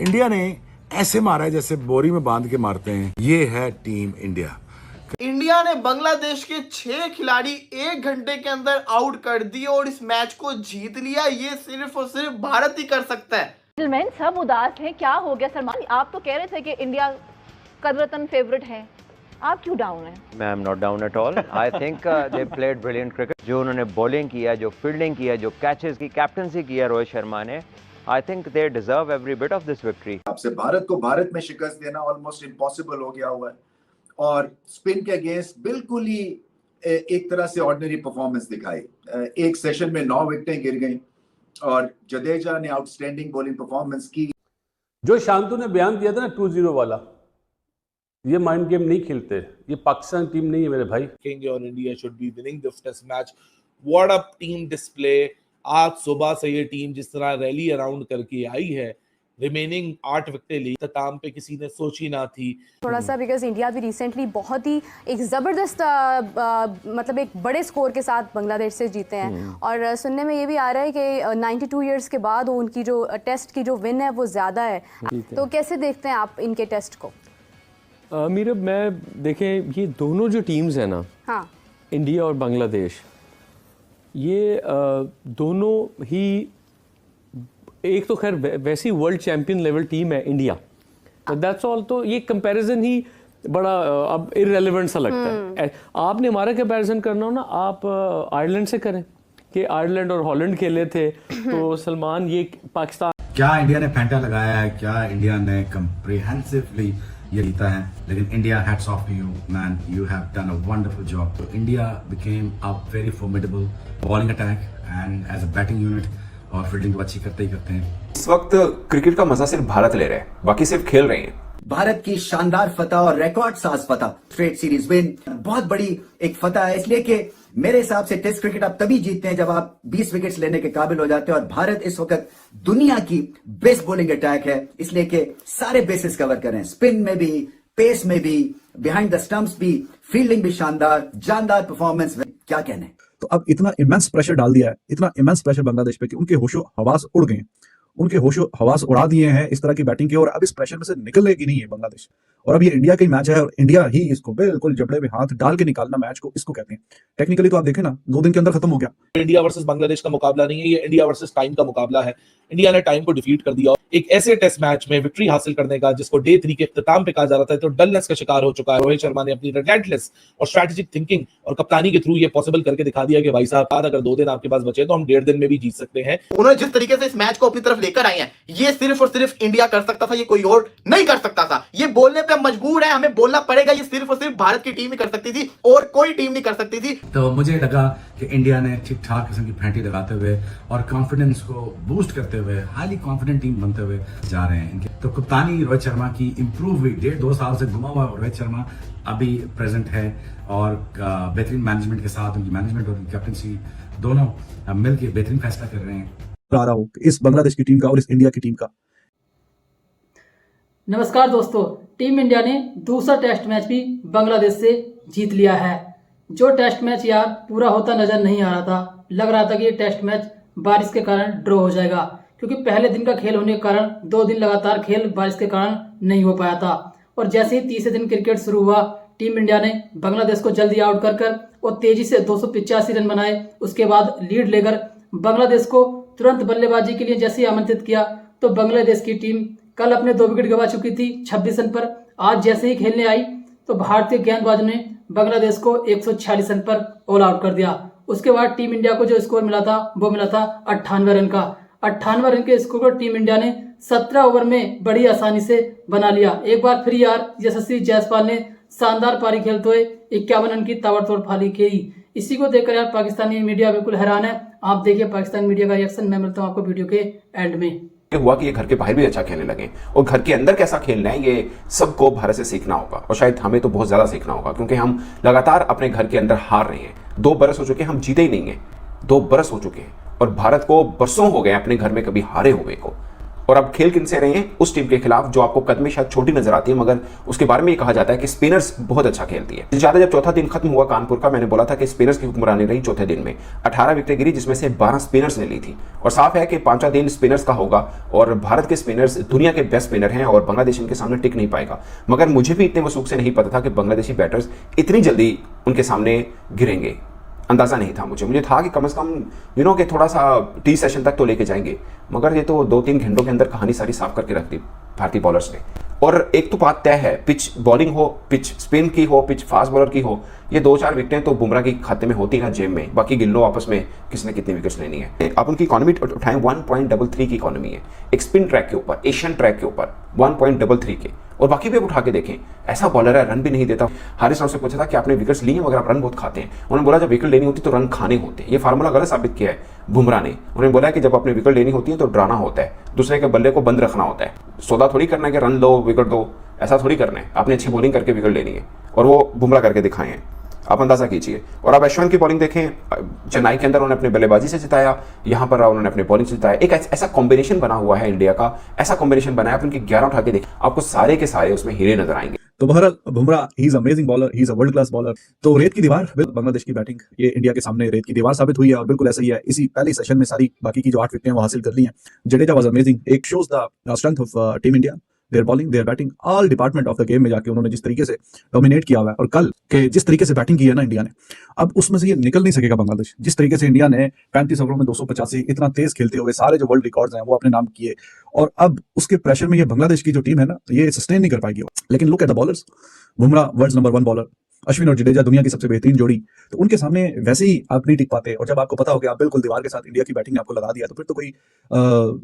India ने ऐसे मारा है जैसे बोरी में बांध के मारते हैं। ये है टीम इंडिया। इंडिया ने बांग्लादेश के 6 खिलाड़ी 1 घंटे के अंदर आउट कर दिए और इस मैच को जीत लिया। ये सिर्फ और सिर्फ भारत ही कर सकता है। जेंटलमैन सब उदास हैं, क्या हो गया सलमान? आप तो कह रहे थे कि इंडिया कदरतन फेवरेट है, आप क्यों डाउन हैं? मैं am not down at all. I think they played brilliant cricket. जो उन्होंने बॉलिंग किया, जो फील्डिंग किया, जो कैचेस की कैप्टनसी किया रोहित शर्मा ने, I think they deserve every bit of this victory. आपसे भारत को भारत में शिकस्त देना ऑलमोस्ट इम्पॉसिबल हो गया हुआ है और स्पिन के अगेंस्ट बिल्कुल ही एक तरह से ऑर्डिनरी परफॉर्मेंस दिखाई। एक सेशन में 9 विकेटें गिर गई और जडेजा ने आउटस्टैंडिंग बॉलिंग परफॉर्मेंस की। जो शांतु ने बयान दिया था ना 2-0 वाला, ये माइंड गेम नहीं खेलते, ये पाकिस्तान टीम नहीं है मेरे भाई। और India should be winning this test match. What a team display. आज सुबह से ये टीम जिस तरह रैली अराउंड करके आई है, रिमेनिंग 8 विकेटें ली, इख्तिताम पे किसी ने सोची ना थी। थोड़ा सा बिकॉज इंडिया भी रिसेंटली बहुत ही एक ज़बरदस्त मतलब एक बड़े स्कोर के साथ बांग्लादेश से जीते हैं और सुनने में ये भी आ रहा है कि 92 इयर्स के बाद उनकी जो टेस्ट की जो विन है वो ज़्यादा है। तो कैसे देखते हैं आप इनके टेस्ट को? मीरा, मैं देखें ये दोनों जो टीम्स हैं ना, हाँ, इंडिया और बांग्लादेश, ये दोनों ही एक तो खैर वैसी वर्ल्ड चैंपियन लेवल टीम है इंडिया, दैट्स ऑल। तो ये कंपैरिजन ही बड़ा अब इररेलेवेंट सा लगता है। आपने हमारा कंपैरिजन करना हो ना, आप आयरलैंड से करें कि आयरलैंड और हॉलैंड खेले थे तो सलमान ये पाकिस्तान। क्या इंडिया ने फैंटा लगाया है, क्या इंडिया ने कंप्रिहेंसिवली ये जीता है, लेकिन India hats off to you man, you have done a wonderful job. तो India became a very formidable bowling attack and as a batting unit, और फील्डिंग तो अच्छी करते ही करते हैं। इस वक्त क्रिकेट का मजा सिर्फ भारत ले रहे हैं, बाकी सिर्फ खेल रहे हैं। भारत की शानदार फतह और रिकॉर्ड साज फतह, स्ट्रेट सीरीज विन, बहुत बड़ी एक फतह है। इसलिए कि मेरे हिसाब से टेस्ट क्रिकेट आप तभी जीतते हैं जब आप 20 विकेट्स लेने के काबिल हो जाते हैं और भारत इस वक्त दुनिया की बेस्ट बॉलिंग अटैक है, इसलिए कि सारे बेसिस कवर करें, स्पिन में भी, पेस में भी, बिहाइंड द स्टंप्स भी, फील्डिंग भी शानदार, जानदार परफॉर्मेंस। क्या कहने। तो अब इतना इमेंस प्रेशर डाल दिया है, इतना इमेंस प्रेशर बांग्लादेश पे कि उनके होशो हवास उड़ गए, उनके होशो हवास उड़ा दिए हैं इस तरह की बैटिंग के, और अब इस प्रेशर में से निकलेगी नहीं है बांग्लादेश। और अब ये इंडिया का ही मैच है और इंडिया ही इसको बिल्कुल जबड़े में हाथ डाल के निकालना मैच को, इसको कहते हैं। टेक्निकली तो आप देखें ना, 2 दिन के अंदर खत्म हो गया। इंडिया वर्सेस बांग्लादेश का मुकाबला नहीं है, ये इंडिया वर्सेस टाइम का मुकाबला है। इंडिया ने टाइम को डिफीट कर दिया। एक ऐसे टेस्ट मैच में विक्ट्री हासिल करने का, जिसको डे 3 के इख्तिताम पे कहा जा रहा था, तो डलनेस का शिकार हो चुका है। रोहित शर्मा ने अपनी रिलेंटलेस और स्ट्रेटेजिक थिंकिंग और कप्तानी के थ्रू ये पॉसिबल करके दिखा दिया कि भाई साहब, अगर 2 दिन आपके पास बचे तो हम 1.5 दिन में भी जीत सकते हैं। उन्होंने जिस तरीके से इस मैच को अपनी तरफ लेकर आए हैं, ये सिर्फ और सिर्फ इंडिया कर सकता था, ये कोई और नहीं कर सकता था। ये बोलने पे मजबूर है, हमें बोलना पड़ेगा, ये सिर्फ और सिर्फ भारत की टीम ही कर सकती थी और कोई टीम नहीं कर सकती थी। तो मुझे लगा कि इंडिया ने ठीक ठाक किस्म की फैंटी लगाते हुए और कॉन्फिडेंस को बूस्ट करते हुए हाईली कॉन्फिडेंट टीम बनते हुए जा रहे हैं। इनके तो कप्तानी रोहित शर्मा की इंप्रूव हुई, 1.5-2 साल से घुमा हुआ रोहित शर्मा अभी प्रेजेंट है और बेहतरीन मैनेजमेंट के साथ, उनकी मैनेजमेंट और उनकी कैप्टनसी दोनों मिलकर बेहतरीन फैसला कर रहे हैं। आ रहा हूं इस बांग्लादेश की टीम का और इस इंडिया की टीम का। नमस्कार दोस्तों, टीम इंडिया ने दूसरा टेस्ट मैच भी बांग्लादेश से जीत लिया है। जो टेस्ट मैच यार पूरा होता नजर नहीं आ रहा था, लग रहा था कि ये टेस्ट मैच बारिश के कारण ड्रॉ हो जाएगा, क्योंकि पहले दिन का खेल होने के कारण 2 दिन लगातार खेल बारिश के कारण नहीं हो पाया था। और जैसे ही तीसरे दिन क्रिकेट शुरू हुआ, टीम इंडिया ने बांग्लादेश को जल्दी आउट कर और तेजी से 285 रन बनाए। उसके बाद लीड लेकर बांग्लादेश को तुरंत बल्लेबाजी के लिए जैसे ही आमंत्रित किया, तो बांग्लादेश की टीम कल अपने 2 विकेट गंवा चुकी थी 26 रन पर। आज जैसे ही खेलने आई तो भारतीय गेंदबाजों ने बांग्लादेश को 146 रन पर ऑल आउट कर दिया। उसके बाद टीम इंडिया को जो स्कोर मिला था वो मिला था 98 रन का। 98 रन के स्कोर को टीम इंडिया ने 17 ओवर में बड़ी आसानी से बना लिया। एक बार फिर यार यशस्वी जायसवाल ने शानदार पारी खेलते हुए 51 रन की ताबड़तोड़ पारी खेली। इसी को देखकर यार पाकिस्तानी मीडिया बिल्कुल हैरान है। आप देखिए पाकिस्तानी मीडिया का रिएक्शन। मैं मिलता हूँ आपको वीडियो के एंड में। हुआ कि ये घर के बाहर भी अच्छा खेलने लगे और घर के अंदर कैसा खेलना है ये सबको भारत से सीखना होगा, और शायद हमें तो बहुत ज्यादा सीखना होगा, क्योंकि हम लगातार अपने घर के अंदर हार रहे हैं। 2 बरस हो चुके हैं, हम जीते ही नहीं है। 2 बरस हो चुके हैं और भारत को बरसों हो गए अपने घर में कभी हारे हुए को। और अब खेल किनसे रहे हैं? उस टीम के खिलाफ जो आपको कद में शायद छोटी नजर आती है, मगर उसके बारे में ये कहा जाता है कि स्पिनर्स बहुत अच्छा खेलती है। ज्यादा जब चौथा दिन खत्म हुआ कानपुर का, मैंने बोला था कि स्पिनर्स की हुक्मरानी रही चौथे दिन में। 18 विकेटें गिरी, जिसमें से 12 स्पिनर्स ने ली थी। और साफ है कि पांचवा दिन स्पिनर्स का होगा और भारत के स्पिनर्स दुनिया के बेस्ट स्पिनर हैं और बांग्लादेश इनके सामने टिक नहीं पाएगा। मगर मुझे भी इतने वसूख से नहीं पता था कि बांग्लादेशी बैटर्स इतनी जल्दी उनके सामने गिरेंगे। अंदाजा नहीं था मुझे था कि कम से कम कि थोड़ा सा टी सेशन तक तो लेके जाएंगे, मगर ये तो 2-3 घंटों के अंदर कहानी सारी साफ करके रख दी भारतीय बॉलर्स ने। और एक तो बात तय है, पिच बॉलिंग हो, पिच स्पिन की हो, पिच फास्ट बॉलर की हो, ये 2-4 विकेटें तो बुमराह की खाते में होती है ना जेब में, बाकी गिन लो आपस में किसने कितनी विकेट्स लेनी है। आप उनकी इकोनॉमी उठाएं, 1.33 की इकोनॉमी है एक स्पिन ट्रैक के ऊपर, एशियन ट्रैक के ऊपर 1.33 के। और बाकी भी उठा के देखें, ऐसा बॉलर है रन भी नहीं देता। हारिस राव से पूछा था कि आपने विकेट्स लिए मगर आप रन बहुत खाते हैं। उन्होंने बोला जब विकेट लेनी होती तो रन खाने होते हैं। ये फार्मूला गलत साबित किया है बुमराह ने। उन्होंने बोला कि जब अपने विकेट लेनी होती है तो डराना होता है, दूसरे के बल्ले को बंद रखना होता है। सौदा थोड़ी करना है कि रन लो विकेट दो, ऐसा थोड़ी करना है। आपने अच्छी बॉलिंग करके विकेट लेनी है और वो बुमराह करके दिखाए हैं, आप अंदाजा कीजिए। और अब अश्विन की बॉलिंग देखें, चेन्नई के अंदर उन्होंने अपने बल्लेबाजी से जिताया, यहाँ पर उन्होंने अपने बॉलिंग से जिताया। एक ऐसा कॉम्बिनेशन बना हुआ है इंडिया का, ऐसा कॉम्बिनेशन बनाया, आप उनके 11 उठा के देखें, आपको सारे के सारे उसमें हीरे नजर आएंगे। तो बहरहाल Bumrah he is amazing bowler, he is a world class bowler. तो रेत की दीवार बांग्लादेश की बैटिंग ये इंडिया के सामने रेत की दीवार साबित हुई है और बिल्कुल ऐसा ही है। इसी पहले सेशन में सारी बाकी की जो 8 विकेटें वो हासिल कर ली हैं। जडेजा वाज अमेजिंग, एक shows the strength of team India, their bowling, their batting, all department of the game में जाके उन्होंने जिस तरीके से डोमिनेट किया हुआ है। और कल के जिस तरीके से बैटिंग की है ना इंडिया ने, अब उसमें से ये निकल नहीं सकेगा बांग्लादेश। जिस तरीके से इंडिया ने 35 ओवरों में 285 इतना तेज खेलते हुए सारे जो वर्ल्ड रिकॉर्ड्स हैं वो अपने नाम किए, और अब उसके प्रेशर में ये बांग्लादेश की जो टीम है ना ये सस्टेन नहीं कर पाएगी। लेकिन look at the bowlers, Bumrah world number 1 bowler, Ashwin और जडेजा दुनिया की सबसे बेहतरीन जोड़ी, तो उनके सामने वैसे ही आप नहीं टिक पाते। और जब आपको पता हो कि आप बिल्कुल दीवार के साथ इंडिया की बैटिंग ने आपको लगा दिया, तो फिर तो कोई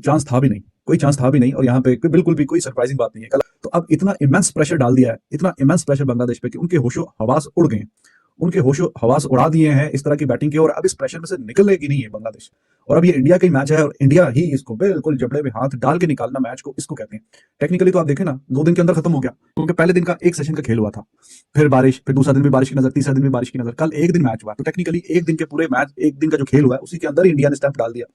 चांस था भी नहीं, कोई चांस था भी नहीं। और यहाँ पे बिल्कुल भी कोई सरप्राइजिंग बात नहीं है। तो अब इतना इमेंस प्रेशर डाल दिया है, इतना इमेंस प्रेशर बांग्लादेश पे कि उनके होशो हवास उड़ गए, उनके होशो हवास उड़ा दिए हैं इस तरह की बैटिंग के। और अब इस प्रेशर में से निकलेगी नहीं है बांग्लादेश। और अब ये इंडिया का ही मैच है और इंडिया ही इसको बिल्कुल जबड़े में हाथ डाल के निकालना मैच को, इसको कहते हैं। टेक्निकली तो आप देखें ना 2 दिन के अंदर खत्म हो गया, क्योंकि पहले दिन का एक सेशन का खेल हुआ था, फिर बारिश, फिर दूसरा दिन भी बारिश की नजर, तीसरा दिन भी बारिश की नजर, कल एक दिन मैच हुआ। तो टेक्निकली एक दिन के पूरे मैच, एक दिन का जो खेल हुआ है उसी के अंदर इंडिया ने स्टंप डाल दिया,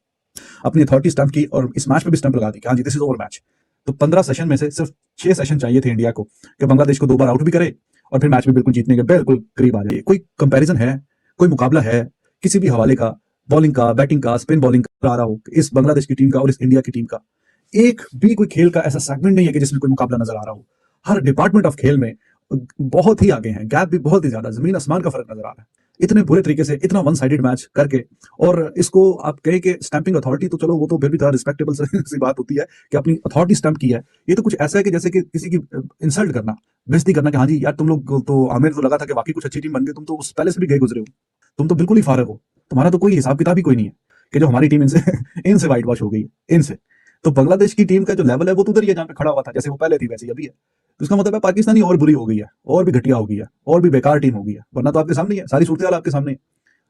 अपनी अथॉरिटी स्टंप की और इस मैच पे भी स्टंप लगा दी कि हाँ जी दिस इज ओवर मैच। तो 15 सेशन में से सिर्फ 6 सेशन चाहिए थे इंडिया को कि बांग्लादेश को 2 बार आउट भी करे और फिर मैच में बिल्कुल जीतने के बिल्कुल करीब आ जाए। कोई कंपैरिजन है, कोई मुकाबला है किसी भी हवाले का, बॉलिंग का, बैटिंग का, स्पिन बॉलिंग का आ रहा हो इस बांग्लादेश की टीम का और इस इंडिया की टीम का? एक भी कोई खेल का ऐसा सेगमेंट नहीं है कि जिसमें कोई मुकाबला नजर आ रहा हो। हर डिपार्टमेंट ऑफ खेल में बहुत ही आगे हैं, गैप भी बहुत ही ज्यादा, जमीन आसमान का फर्क नजर आ रहा है। इतने बुरे तरीके से इतना वन साइडेड मैच करके, और इसको आप कहें कि स्टैंपिंग अथॉरिटी, तो चलो वो तो फिर भी थोड़ा रिस्पेक्टेबल सी बात होती है कि अपनी अथॉरिटी स्टैंप की है। ये तो कुछ ऐसा है कि जैसे कि किसी की इंसल्ट करना, बेइज्जती करना कि हाँ जी यार तुम लोग तो, हमें तो लगा था कि वाकई कुछ अच्छी टीम बन गई, तुम तो उस पहले से भी गए गुजरे हो, तुम तो बिल्कुल ही फारग हो, तुम्हारा तो कोई हिसाब किताब ही कोई नहीं है कि जो हमारी टीम इनसे वाइट वॉश हो गई है इनसे। तो बांग्लादेश की टीम का जो लेवल है वो तो उधर ही है जहाँ पे खड़ा हुआ था, जैसे वो पहले थी वैसे ही अभी है। तो इसका मतलब है पाकिस्तानी और बुरी हो गई है, और भी घटिया हो गई है, और भी बेकार टीम हो गई है। वरना तो आपके सामने ही है, सारी सूरत आपके सामने है।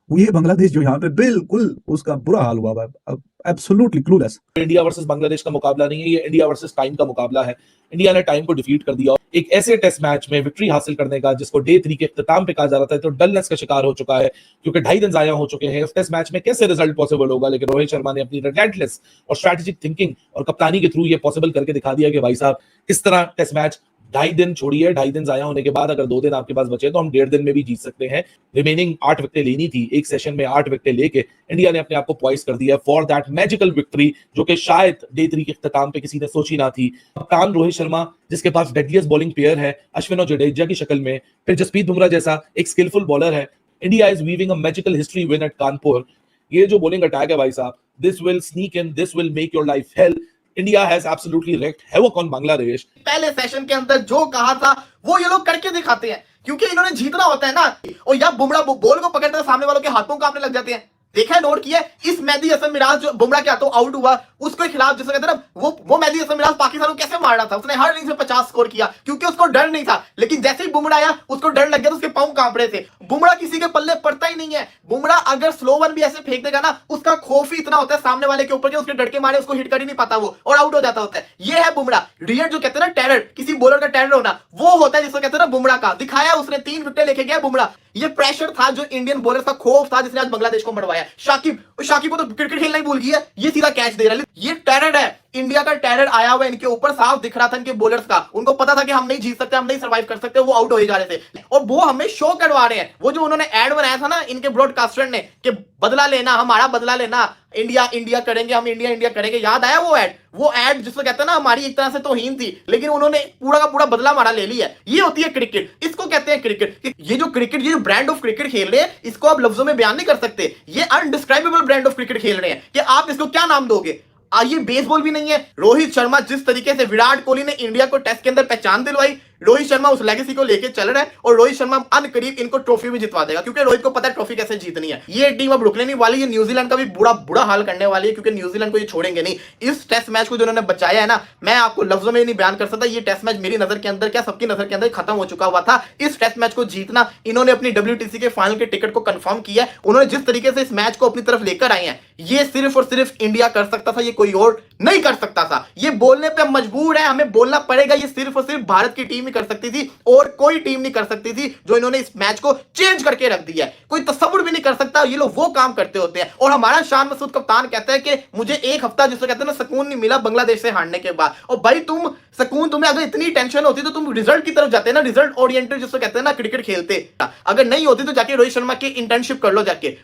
ये बांग्लादेश जो यहाँ पे बिल्कुल उसका बुरा हाल हुआ है, absolutely clueless. India versus Bangladesh का मुकाबला नहीं है, ये इंडिया वर्सेस टाइम का मुकाबला है। इंडिया ने टाइम को डिफीट कर दिया। एक ऐसे टेस्ट मैच में विक्ट्री हासिल करने का जिसको डे 3 के इख्तिताम पे कहा जा रहा था, तो डलनेस का शिकार हो चुका है क्योंकि 2.5 दिन जाया हो चुके हैं। इस टेस्ट मैच में कैसे रिजल्ट पॉसिबल होगा, लेकिन रोहित शर्मा ने अपनी रिलेंटलेस और स्ट्रेटेजिक थिंकिंग और कप्तानी के थ्रू ये पॉसिबल करके दिखा दिया कि भाई साहब इस तरह टेस्ट मैच 2.5 दिन छोड़िए, 2.5 दिन जाया होने के बाद अगर 2 दिन आपके पास बचे तो हम 1.5 दिन में भी जीत सकते हैं। रिमेनिंग 8 विकेटें लेनी थी, एक सेशन में 8 विकेटें लेके इंडिया ने अपने आप को पॉइस कर दिया फॉर दैट मैजिकल विक्ट्री, जो कि शायद डे 3 के इख्तिताम पे किसी ने सोची ना थी। कप्तान रोहित शर्मा जिसके पास डेडलिएस्ट बॉलिंग पेयर है अश्विन और जडेजा की शक्ल में, फिर जसप्रीत बुमराह जैसा एक स्किलफुल बॉलर है। India is weaving a magical history win at Kanpur. ये जो बॉलिंग अटैक है भाई साहब, this will sneak in, this will make your life hell. India has absolutely wreaked havoc on Bangladesh. पहले सेशन के अंदर जो कहा था वो ये लोग करके दिखाते हैं, क्योंकि इन्होंने जीतना होता है ना। और या बुमराह बॉल को पकड़ते सामने वालों के हाथों कांपने लग जाते हैं। देखा है, नोट किया, इस मेहदी हसन मिराज जो बुमराह के हाथों आउट हुआ उसके खिलाफ जिसे कहते हैं ना, वो मेहदी हसन मिराज पाकिस्तान को कैसे मार रहा था। उसने हर इनिंग्स में 50 स्कोर किया क्योंकि उसको डर नहीं था। लेकिन जैसे ही बुमराह आया उसको डर लग गया तो उसके पांव कांप रहे थे। बुमराह किसी के पल्ले पड़ता ही नहीं है। बुमराह अगर स्लो वन भी ऐसे फेंक देगा ना, उसका खौफ ही इतना होता है सामने वाले के ऊपर कि उसके डटके मारे उसको हिट कर ही नहीं पाता वो, और आउट हो जाता होता है। ये है बुमराह। रियर जो कहते हैं ना टेरर, किसी बॉलर का टेरर होना, वो होता है जिसको कहते हैं ना बुमराह का। दिखाया उसने, 3 विकेट लेके गया बुमराह। ये प्रेशर था जो इंडियन बॉलर का खौफ था जिसने आज बांग्लादेश को मरवाया। शाकिब को तो क्रिकेट खेलना ही भूल गया, ये सीधा कैच दे रहा है। ये टेरर है, इंडिया का टेरर आया हुआ इनके ऊपर साफ दिख रहा था इनके बॉलर्स का, उनको पता था कि हम नहीं जीत सकते, हम नहीं सर्वाइव कर सकते, वो आउट हो जा रहे थे और वो हमें शो करवा रहे हैं। वो जो उन्होंने एड बनाया था ना इनके ब्रॉडकास्टर ने कि बदला लेना, हमारा बदला लेना, इंडिया इंडिया करेंगे, हम इंडिया इंडिया करेंगे, याद आया वो एड जिसको कहते हैं ना हमारी एक तरह से तौहीन थी, लेकिन उन्होंने पूरा का पूरा बदला हमारा ले लिया है। ये होती है क्रिकेट, इसको कहते हैं क्रिकेट। ये जो क्रिकेट, ये जो ब्रांड ऑफ क्रिकेट खेल रहे हैं, इसको आप लफ्जों में बयान नहीं कर सकते। ये अनडिस्क्राइबेबल ब्रांड ऑफ क्रिकेट खेल रहे हैं कि आप इसको क्या नाम दोगे। ये बेसबॉल भी नहीं है। रोहित शर्मा जिस तरीके से विराट कोहली ने इंडिया को टेस्ट के अंदर पहचान दिलवाई, रोहित शर्मा उस लेगेसी को लेके चल रहा है और रोहित शर्मा अनकरीब इनको ट्रॉफी भी जितवा देगा, क्योंकि रोहित को पता है ट्रॉफी कैसे जीतनी है। ये टीम अब रुकने नहीं वाली, ये न्यूजीलैंड का भी बुरा हाल करने वाली है, क्योंकि न्यूजीलैंड को ये छोड़ेंगे नहीं। इस टेस्ट मैच को जो उन्होंने बचाया है ना, मैं आपको लफ्जों में नहीं बयान कर सकता। ये टेस्ट मैच मेरी नजर के अंदर, क्या सबकी नजर के अंदर खत्म हो चुका हुआ था। इस टेस्ट मैच को जीतना, इन्होंने अपनी WTC के फाइनल के टिकट को कंफर्म किया है। उन्होंने जिस तरीके से इस मैच को अपनी तरफ लेकर आए हैं, ये सिर्फ और सिर्फ इंडिया कर सकता था, ये कोई और नहीं कर सकता था। ये बोलने पे मजबूर है, हमें बोलना पड़ेगा, ये सिर्फ और सिर्फ भारत की टीम ही कर सकती थी और कोई टीम नहीं कर सकती थी। जो इन्होंने इस मैच को चेंज करके रख दिया है, कोई तस्वुर भी नहीं कर सकता। ये लोग वो काम करते होते हैं। और हमारा शान मसूद कप्तान कहता है कि मुझे एक हफ्ता जिसको कहते हैं ना सुकून नहीं मिला बांग्लादेश से हारने के बाद। और भाई तुम्हें अगर इतनी टेंशन होती तो तुम रिजल्ट की तरफ जाते ना, रिजल्ट ओरिएंटेड जिसको कहते हैं ना क्रिकेट खेलते। अगर नहीं होती तो जाके रोहित शर्मा की इंटर्नशिप कर लो जाके।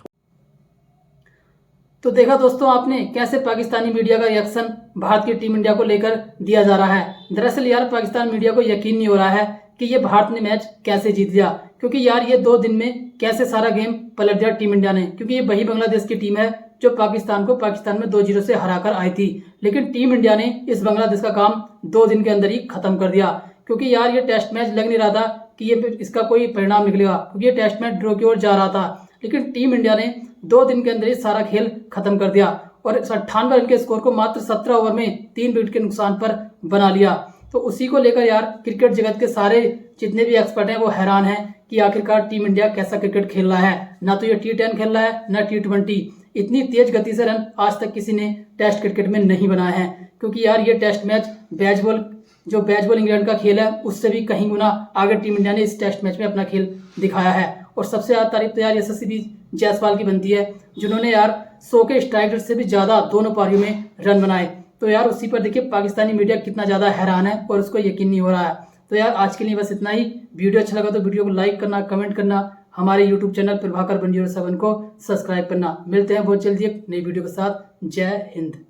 तो देखा दोस्तों आपने कैसे पाकिस्तानी मीडिया का रिएक्शन भारत की टीम इंडिया को लेकर दिया जा रहा है। दरअसल यार पाकिस्तान मीडिया को यकीन नहीं हो रहा है कि ये भारत ने मैच कैसे जीत लिया, क्योंकि यार ये 2 दिन में कैसे सारा गेम पलट दिया टीम इंडिया ने। क्योंकि ये वही बांग्लादेश की टीम है जो पाकिस्तान को पाकिस्तान में 2-0 से हराकर आई थी, लेकिन टीम इंडिया ने इस बांग्लादेश का काम 2 दिन के अंदर ही खत्म कर दिया। क्योंकि यार ये टेस्ट मैच लग नहीं रहा था कि ये इसका कोई परिणाम निकलेगा, क्योंकि ये टेस्ट मैच ड्रॉ की ओर जा रहा था। लेकिन टीम इंडिया ने 2 दिन के अंदर ही सारा खेल खत्म कर दिया और 98 रन के स्कोर को मात्र 17 ओवर में 3 विकेट के नुकसान पर बना लिया। तो उसी को लेकर यार क्रिकेट जगत के सारे जितने भी एक्सपर्ट हैं वो हैरान हैं कि आखिरकार टीम इंडिया कैसा क्रिकेट खेल रहा है। ना तो ये T10 खेल रहा है, ना T20। इतनी तेज गति से रन आज तक किसी ने टेस्ट क्रिकेट में नहीं बनाए हैं। क्योंकि यार ये टेस्ट मैच बेसबॉल इंग्लैंड का खेल है, उससे भी कहीं गुना आगे टीम इंडिया ने इस टेस्ट मैच में अपना खेल दिखाया है। और सबसे ज्यादा तारीफ तो यार यशस्वी जायसवाल की बनती है, जिन्होंने यार 100 के स्ट्राइक रेट से भी ज्यादा दोनों पारियों में रन बनाए। तो यार उसी पर देखिए पाकिस्तानी मीडिया कितना ज्यादा हैरान है और उसको यकीन नहीं हो रहा है। तो यार आज के लिए बस इतना ही। वीडियो अच्छा लगा तो वीडियो को लाइक करना, कमेंट करना, हमारे यूट्यूब चैनल प्रभाकर 107 को सब्सक्राइब करना। मिलते हैं बहुत जल्दी एक नई वीडियो के साथ। जय हिंद।